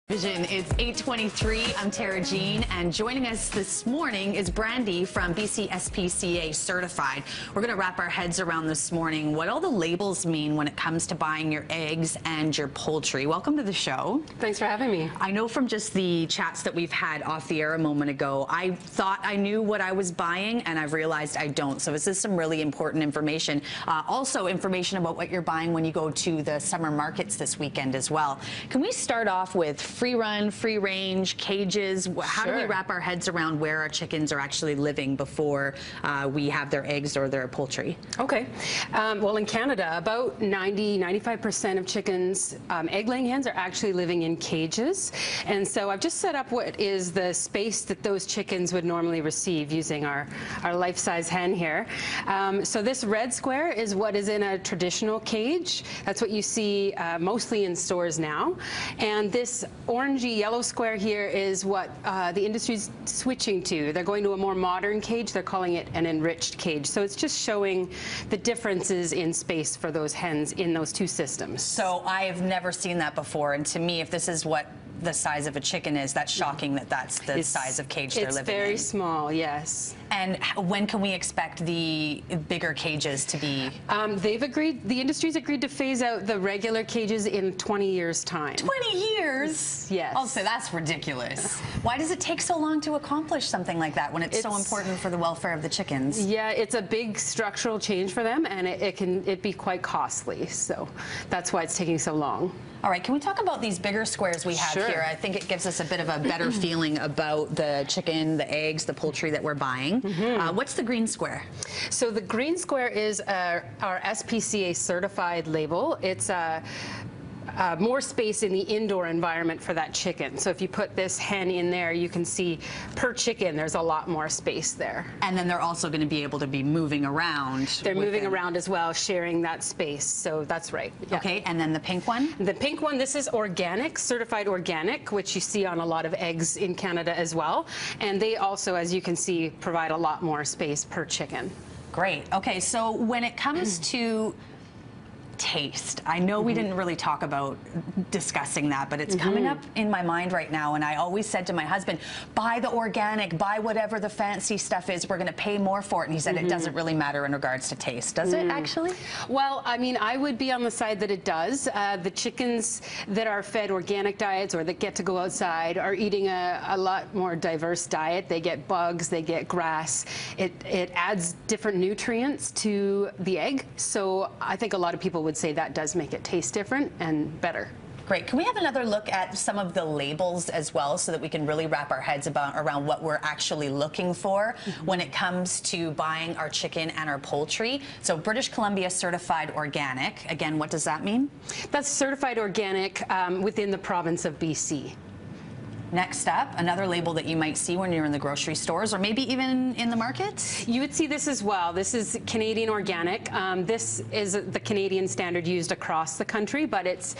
Vision. It's 8:23. I'm Tara Jean, and joining us this morning is Brandy from BC SPCA Certified. We're going to wrap our heads around this morning what all the labels mean when it comes to buying your eggs and your poultry. Welcome to the show. Thanks for having me. I know from just the chats that we've had off the air a moment ago, I thought I knew what I was buying, and I've realized I don't. So this is some really important information. Also information about what you're buying when you go to the summer markets this weekend as well. Can we start off with free run, free range, cages? How do we wrap our heads around where our chickens are actually living before we have their eggs or their poultry? Okay. Well, in Canada, about 95% of chickens, egg-laying hens, are actually living in cages. And so I've just set up what is the space that those chickens would normally receive using our life-size hen here. So this red square is what is in a traditional cage. That's what you see mostly in stores now. And this orangey yellow square here is what the industry's switching to. They're going to a more modern cage. They're calling it an enriched cage. So it's just showing the differences in space for those hens in those two systems. So I have never seen that before, and to me, if this is what the size of a chicken is, that's shocking that that's the size of cage they're living in. It's very small, yes. And when can we expect the bigger cages to be? They've agreed, the industry's agreed to phase out the regular cages in 20 years' time. 20 years? Yes. Oh, so that's ridiculous. Why does it take so long to accomplish something like that when it's so important for the welfare of the chickens? Yeah, it's a big structural change for them, and it can be quite costly. So that's why it's taking so long. All right, can we talk about these bigger squares we have here? I think it gives us a bit of a better feeling about the chicken, the eggs, the poultry that we're buying. What's the green square? So the green square is our SPCA certified label. It's more space in the indoor environment for that chicken. So if you put this hen in there, you can see per chicken there's a lot more space there. And then they're also going to be able to be moving around. They're moving around as well, sharing that space. So that's right. Yeah. Okay, and then the pink one? The pink one, this is organic, certified organic, which you see on a lot of eggs in Canada as well. And they also, as you can see, provide a lot more space per chicken. Great. Okay, so when it comes to taste, I know we didn't really talk about discussing that, but it's coming up in my mind right now, and I always said to my husband, buy the organic, buy whatever the fancy stuff is, we're going to pay more for it, and he said it doesn't really matter in regards to taste. Does it actually? Well, I mean, I would be on the side that it does. The chickens that are fed organic diets or that get to go outside are eating a lot more diverse diet. They get bugs, they get grass. It adds different nutrients to the egg, so I think a lot of people would say that does make it taste different and better. Great. Can we have another look at some of the labels as well so that we can really wrap our heads around what we're actually looking for when it comes to buying our chicken and our poultry? So British Columbia certified organic. Again, what does that mean? That's certified organic within the province of BC. Next up, another label that you might see when you're in the grocery stores or maybe even in the markets? You would see this as well. This is Canadian organic. This is the Canadian standard used across the country, but it's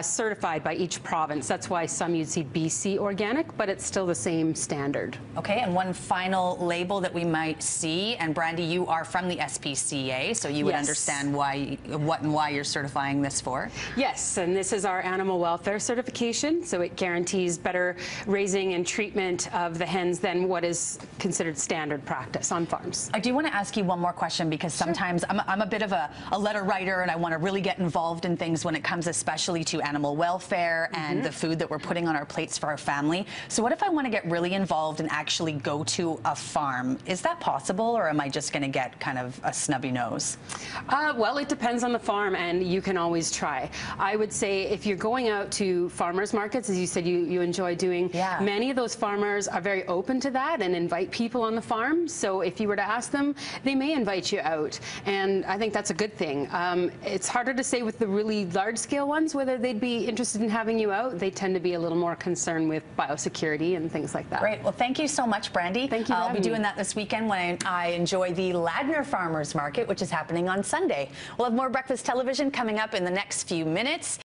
certified by each province. That's why some you'd see BC organic, but it's still the same standard. Okay, and one final label that we might see, and Brandy, you are from the SPCA, so you would understand what and why you're certifying this for. Yes, and this is our animal welfare certification, so it guarantees better raising and treatment of the hens than what is considered standard practice on farms. I do want to ask you one more question because sometimes I'm a bit of a letter writer and I want to really get involved in things when it comes especially to animal welfare and the food that we're putting on our plates for our family. So what if I want to get really involved and actually go to a farm? Is that possible, or am I just going to get kind of a snubby nose? Well, it depends on the farm, and you can always try. I would say if you're going out to farmers markets, as you said you enjoy doing, many of those farmers are very open to that and invite people on the farm. So if you were to ask them, they may invite you out. And I think that's a good thing. It's harder to say with the really large-scale ones whether they'd be interested in having you out. They tend to be a little more concerned with biosecurity and things like that. Great. Well, thank you so much, Brandy. Thank you. I'll be doing that this weekend when I enjoy the Ladner Farmers Market, which is happening on Sunday. We'll have more Breakfast Television coming up in the next few minutes.